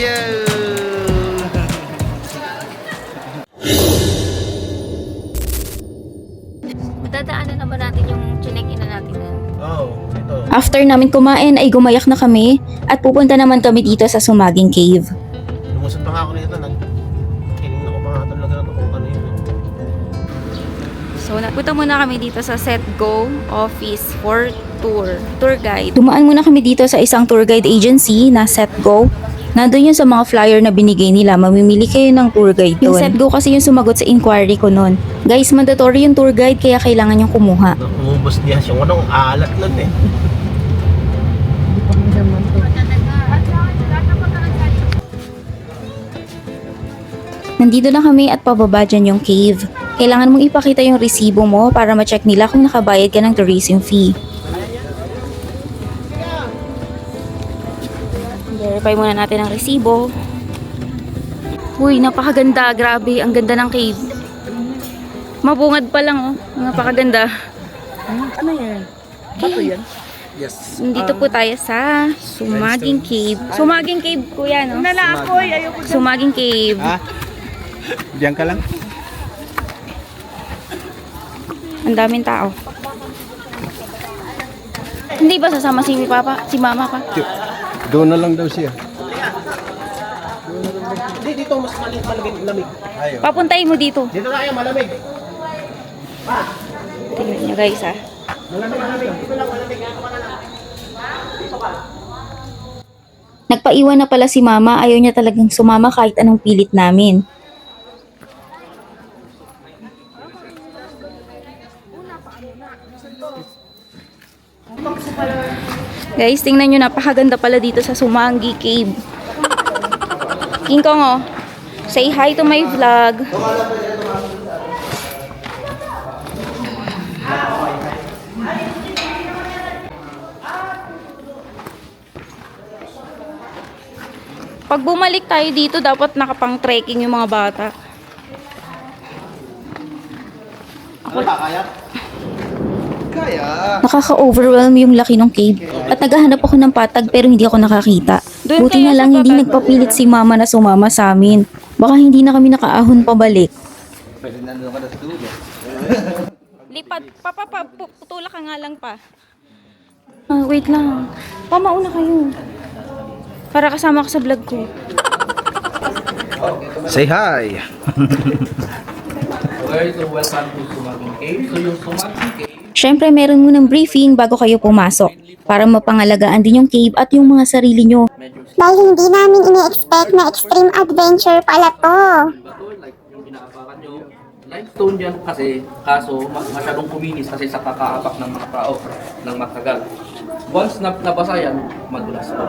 you! Dadaanan naman natin yung chinek-in na natin na. Ito. After namin kumain ay gumayak na kami at pupunta naman kami dito sa Sumaging Cave. Lumusot pa nga ako nito. Kiling ako pa nga talaga na kung ano yun. So, napunta muna kami dito sa Set Go office for tour guide. Dumaan muna kami dito sa isang tour guide agency na Set Go. Nandun yun sa mga flyer na binigay nila, mamimili kayo ng tour guide doon. Yung Set Go kasi yung sumagot sa inquiry ko noon. Guys, mandatory yung tour guide kaya kailangan yung kumuha. Umubos niya yung anong alat nun eh. Nandito na kami at pababa dyan yung cave. Kailangan mong ipakita yung resibo mo para ma-check nila kung nakabayad ka ng tourism fee. Verify muna natin ang resibo. Uy, napakaganda. Grabe, ang ganda ng cave. Mabungad pa lang, oh. Napakaganda. Ano yan? Bato yan? Yes. Nandito po tayo sa Sumaging Cave. Sumaging Cave, kuya, no? Nalakoy, ayoko dyan. Sumaging Cave. Diyan ka lang. Ang daming tao. Hindi ba sasama si Papa, si Mama pa? Doon na lang daw siya. Hindi, dito mas malamig. Ayaw. Papuntahin mo dito. Dito tayo, malamig. Tingnan nyo guys, ha. Malamig. Dito lang, malamig. Ako ka na lang. Nagpaiwan na pala si Mama. Ayaw niya talagang sumama kahit anong pilit namin. Guys, tingnan nyo, napakaganda pala dito sa Sumagi Cave. King Kong, oh. Say hi to my vlog. Pag bumalik tayo dito, dapat nakapang trekking yung mga bata. Kaya. Nakaka-overwhelm yung laki ng cave. At naghahanap ako ng patag pero hindi ako nakakita. Doon Buti kaya na sa lang hindi baba. nagpapilit si Mama na sumama sa amin. Baka hindi na kami nakaahon pabalik. Lipat, putula ka nga lang pa. Ah, wait lang. Pamauna kayo. Para kasama ka sa vlog ko. Say hi. Okay, so welcome to Sumaging Cave. So yung Sumaging Cave, Syempre, meron munang briefing bago kayo pumasok. Para mapangalagaan din yung cave at yung mga sarili nyo. Dahil hindi namin ini-expect na extreme adventure pala to. bato, like yung inaapakan nyo, limestone yan kasi, kaso masyadong kuminis kasi sa kakaapak ng mga tao ng matagal. Once nabasa yan, madulas po.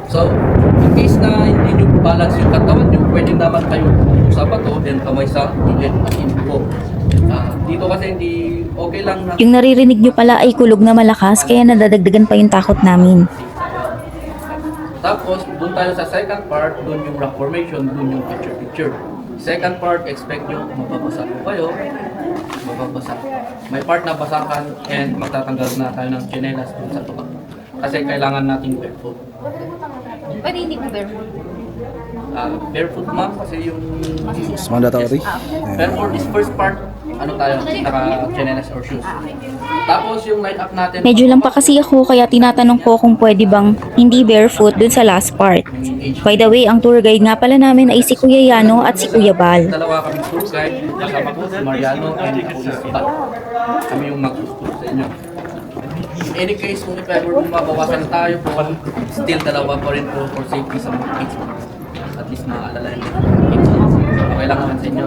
So, in case na hindi nyo balance yung katawan nyo, pwede naman kayo sa bato, then kamay sa gilid at po. Dito kasi hindi okay lang na Yung naririnig nyo pala ay kulog na malakas kaya nadadagdagan pa yung takot namin. Tapos, doon tayo sa second part, doon yung rock formation, doon yung picture-picture. Second part, expect nyo, mababasa po kayo, mababasa. May part na basakan and magtatanggal na tayo ng chinelas doon sa tuka. Kasi kailangan natin barefoot. Pwede hindi mo barefoot. Barefoot ma'am kasi yung... It's mandatory. Pero for this first part, ano tayo, naka-chinelas or shoes. Tapos yung line up natin... Medyo lang pa kasi ako kaya tinatanong ko kung pwede bang hindi barefoot dun sa last part. By the way, ang tour guide nga pala namin ay si Kuya Yano at si Kuya Bal. Dalawa kaming tour guide, kasama ko si Mariano and ako si Pat. Kami yung mag-tour sa inyo. In any case, kung if ever mabawasan tayo po, still dalawa pa rin po for safety sa mga kids. At least maaalala yung kids. Okay lang naman sa inyo.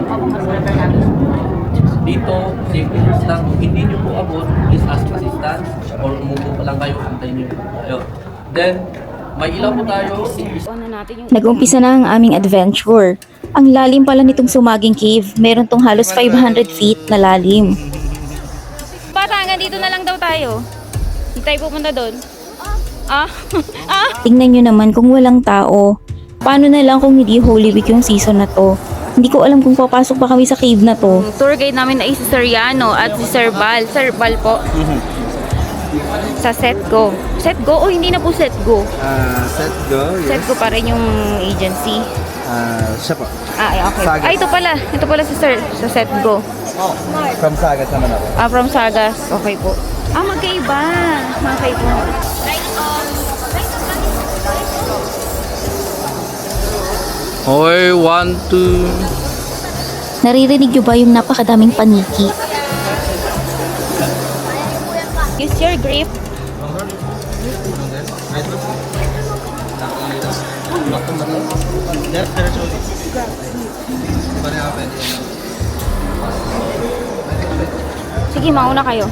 Dito, safety rules lang. Kung hindi nyo po abot, please ask assistance or umupo pa lang kayo, antayin nyo tayo. Then, may ilaw po tayo. Nag-umpisa na ang aming adventure. Ang lalim pala nitong Sumaging Cave. Meron tong halos 500 feet na lalim. Bata, hanggang dito na lang daw tayo. Hindi tayo pupunta doon. Tingnan nyo naman kung walang tao. Paano na lang kung hindi Holy Week yung season na to? Hindi ko alam kung papasok pa kami sa cave na to. Tour guide namin ay si Sir Yano at si Sir Bal. Sir Bal po. Sa Setgo. Setgo? O hindi na po Setgo. Set go, yes. Setgo pa rin yung agency. Siya po. Okay. Sagas. Ito pala. Ito pala si Sir. Sa Setgo. From Sagas naman ako. From Sagas. Okay po. Magkaiba. Magkaiba. Hoy, 1, 2. Naririnig nyo ba yung napakadaming paniki? Use your grip. Sige, mauna kayo.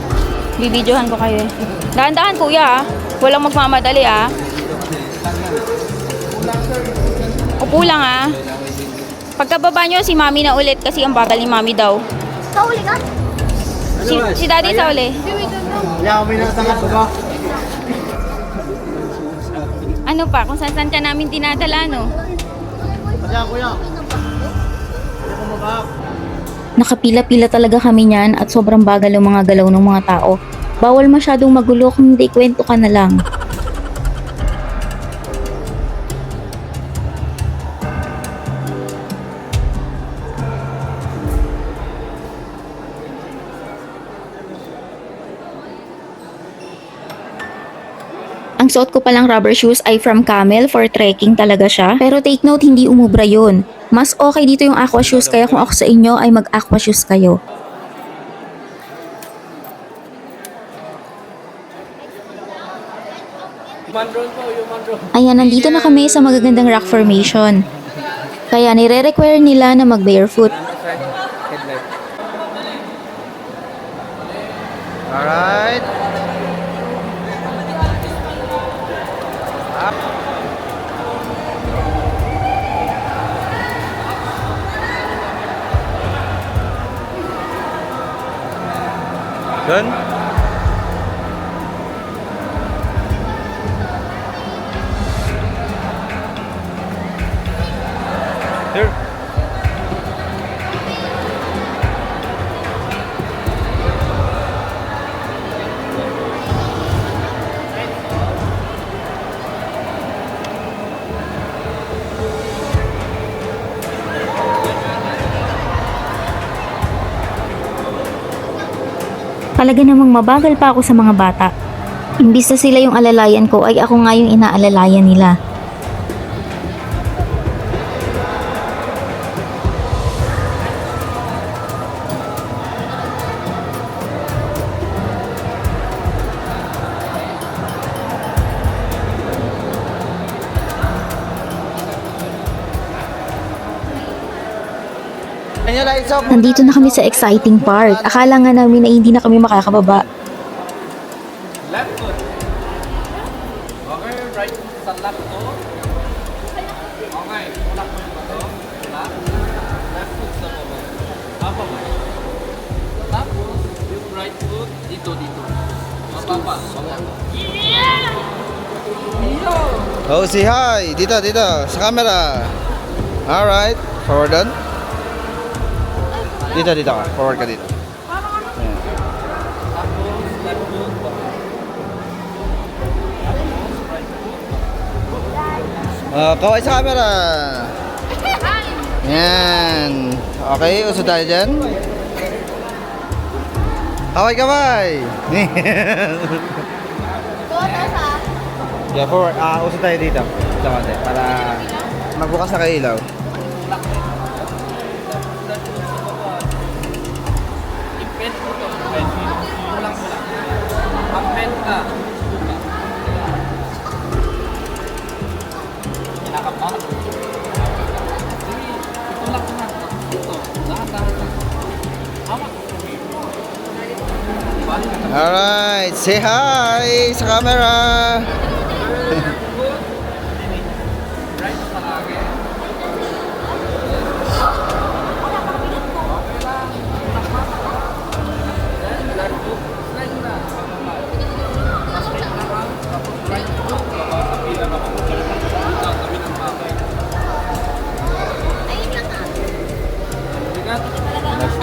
Bibidyohan ko kayo eh. Dahan-dahan kuya ah. Walang magmamadali ah. Upo lang ah. Pagkababa nyo, si mami na ulit kasi ang bagal ni mami daw. Kauli ka? Si daddy sa uli. Ano pa, kung saan ka namin dinadala, no? Nakapila-pila talaga kami niyan at sobrang bagal yung mga galaw ng mga tao. Bawal masyadong magulo kung hindi kwento ka na lang. Ang suot ko palang rubber shoes ay from Camel, for trekking talaga siya. Pero take note, hindi umubra yun. Mas okay dito yung aqua shoes, kaya kung ako sa inyo ay mag-aqua shoes kayo. Ayan, nandito na kami sa magagandang rock formation. Kaya nire-require nila na mag-barefoot. Alright. Done? Here. Talaga namang mabagal pa ako sa mga bata. Imbis na sila yung alalayan ko, ay ako nga yung inaalalayan nila. Nandito na kami sa exciting part. Akala nga namin na hindi na kami makakababa. Left foot. Okay, right foot sa left foot. Okay, tulak mo yung bato. Tulak. Left foot sa baba. Apa ba? Tapos, yung right foot, dito. Mapapa. Oh, say hi. Dito. Sa camera. Alright. Forward on. Dito ka. Forward ka dito. Kaway sa camera. Yan. Okay, usod tayo dyan. Kaway. Yeah, forward. Usod tayo dito. Ito konti. Para magbukas na kayo ilaw. Ipend mo to. Kulang. Append ka. Kinakabahan. Sige, itulak mo na. Ito. Lahat. Hawak. Alright, say hi sa camera.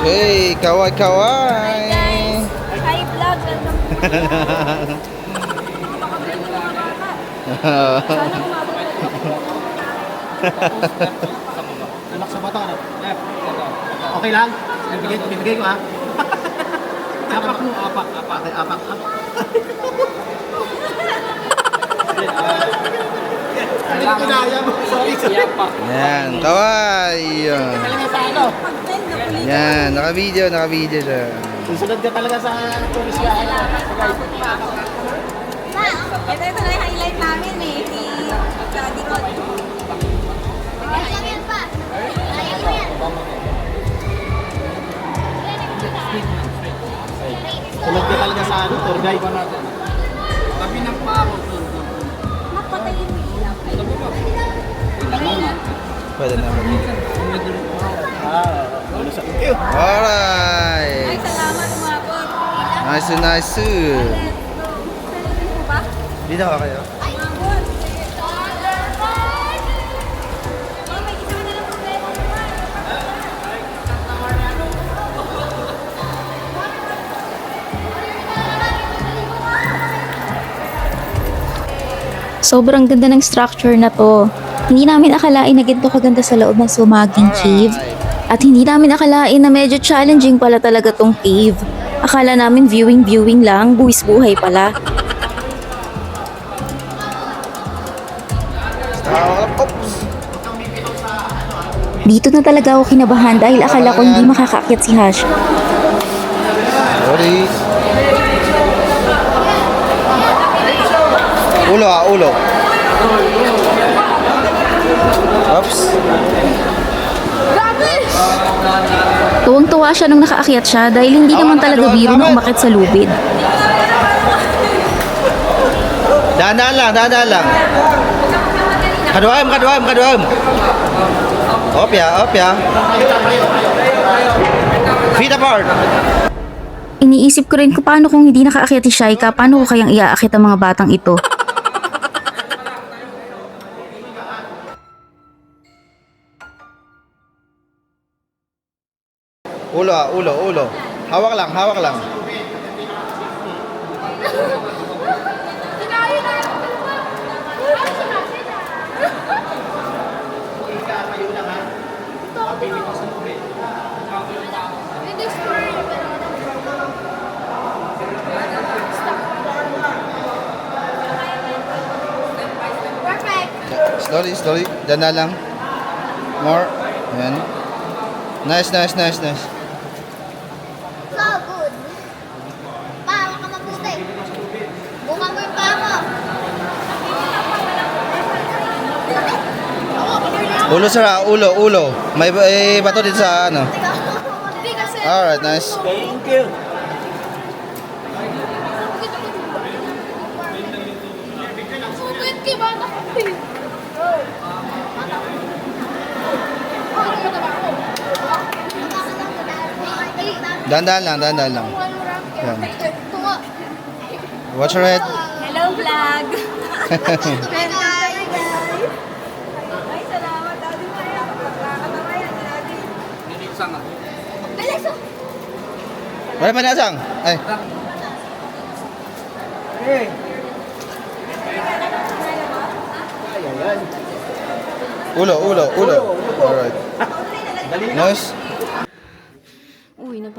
Okay, kaway. Hi vlog, welcome. Relax sa bata, ano? Okay lang? Bibigay ko, ha? Apak mo, apak. Okay, apak. Hindi ko kinaya mo. Sorry. Yan, kaway. Talaga sa ano? Yan, naka-video siya. Susunod ka talaga sa tulis ka. Ito na yung highlight namin eh. Si Daddy Rod. Susunod ka talaga sa ano, tour guide. Tabi ng paro. Pwede na. Ano sa thank you. Alright. Salamat umabot. Nice. Dito ka kayo. Sobrang ganda ng structure na to. Hindi namin akalain na ganito kaganda sa loob ng Sumaging Cave. At hindi namin akalain na medyo challenging pala talaga tong cave. Akala namin viewing lang, buwis buhay pala. Oops. Dito na talaga ako kinabahan dahil akala ko hindi makakaakyat si Hash. Sorry. Ulo. Oops. Tuwang-tuwa siya nung nakaakyat siya dahil hindi naman talaga biro na umakyat sa lubid. Dahan lang. Kaduam. Opya. Feet apart. Iniisip ko rin kung paano kung hindi nakaakyat si Shaika, paano ko kayang iaakit ang mga batang ito. Ulo. Hawak lang. Slowly. Dana lang. More. Ayan. Nice. So good. Pa, huwag ka mabuti. Buka mo yung pa mo. Ulo sara, ulo. May bato dito sa ano. Hindi kasi. Alright, nice. Thank you. Sugit ka ba? Dandan lang. Yan. Watch your head. Hello vlog. Ay, salamat Daddy. Nakakatawa yan, Daddy. Nilisang ako. Wala pa nasang. Ay. Ulo. Alright. Nice.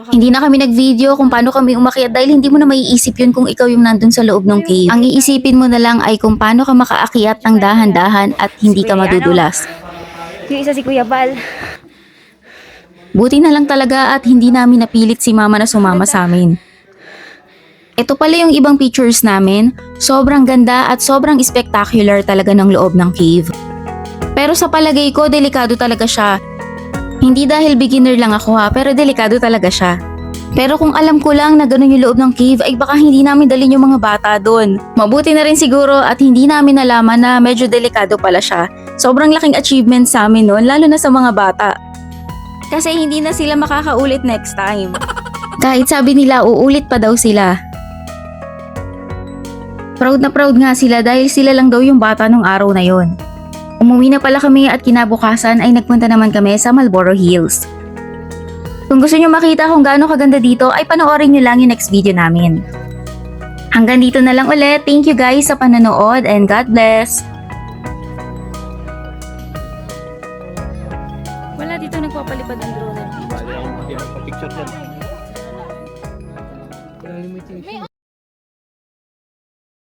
Hindi na kami nag-video kung paano kami umakyat dahil hindi mo na maiisip yun kung ikaw yung nandun sa loob ng cave. Ang iisipin mo na lang ay kung paano ka makaakyat ng dahan-dahan at hindi ka madudulas. Yung isa si Kuya Bal. Buti na lang talaga at hindi namin napilit si mama na sumama sa amin. Ito pala yung ibang pictures namin. Sobrang ganda at sobrang spectacular talaga ng loob ng cave. Pero sa palagay ko, delikado talaga siya. Hindi dahil beginner lang ako pero delikado talaga siya. Pero kung alam ko lang na ganun yung loob ng cave, ay baka hindi namin dalhin yung mga bata doon. Mabuti na rin siguro at hindi namin nalaman na medyo delikado pala siya. Sobrang laking achievement sa amin noon, lalo na sa mga bata. Kasi hindi na sila makakaulit next time. Kahit sabi nila uulit pa daw sila. Proud na proud nga sila dahil sila lang daw yung bata nung araw na yon. Umuwi na pala kami at kinabukasan ay nagpunta naman kami sa Marlboro Hills. Kung gusto nyo makita kung gaano kaganda dito ay panoorin nyo lang yung next video namin. Hanggang dito na lang ulit. Thank you guys sa panonood and God bless. Wala dito nagpapalipad ng drone. Picture yan. May